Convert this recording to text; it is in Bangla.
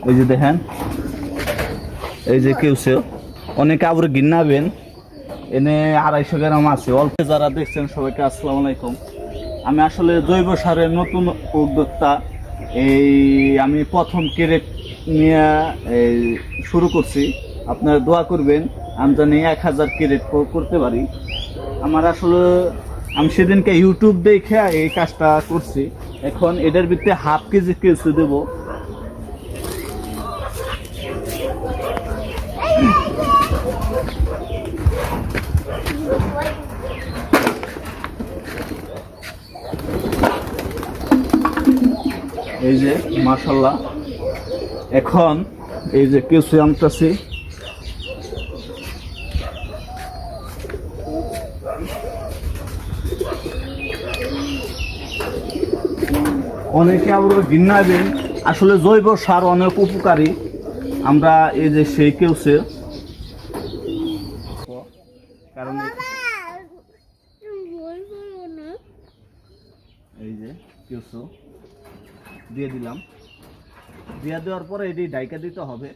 এই যে দেখেন, এই যে কেউছে অনেকে আবার গিন্নাবেন এনে 250 গ্রাম আছে অল্প। যারা দেখছেন সবাইকে আসসালামু আলাইকুম। আমি আসলে জৈব সারের নতুন উদ্যোক্তা। এই আমি প্রথম ক্যারেট নিয়ে শুরু করছি। আপনারা দোয়া করবেন আমি জানি 1000 ক্যারেট করতে পারি। আমার আসলে আমি সেদিনকে ইউটিউব দেখে এই কাজটা করছি। এখন এটার ভিতরে হাফ কেজি কেঁচু দেবো। এই যে মাশাআল্লাহ, এখন এই যে কেঁচু আনতেছি। অনেকে আবার ঘৃণাবেন, আসলে জৈব সার অনেক উপকারী। আমরা এই যে সেই কেউছে, কারণ এই যে কেউছো দিয়ে দিলাম। দিয়ে দেওয়ার পরে এটি ডাইকা দিতে হবে।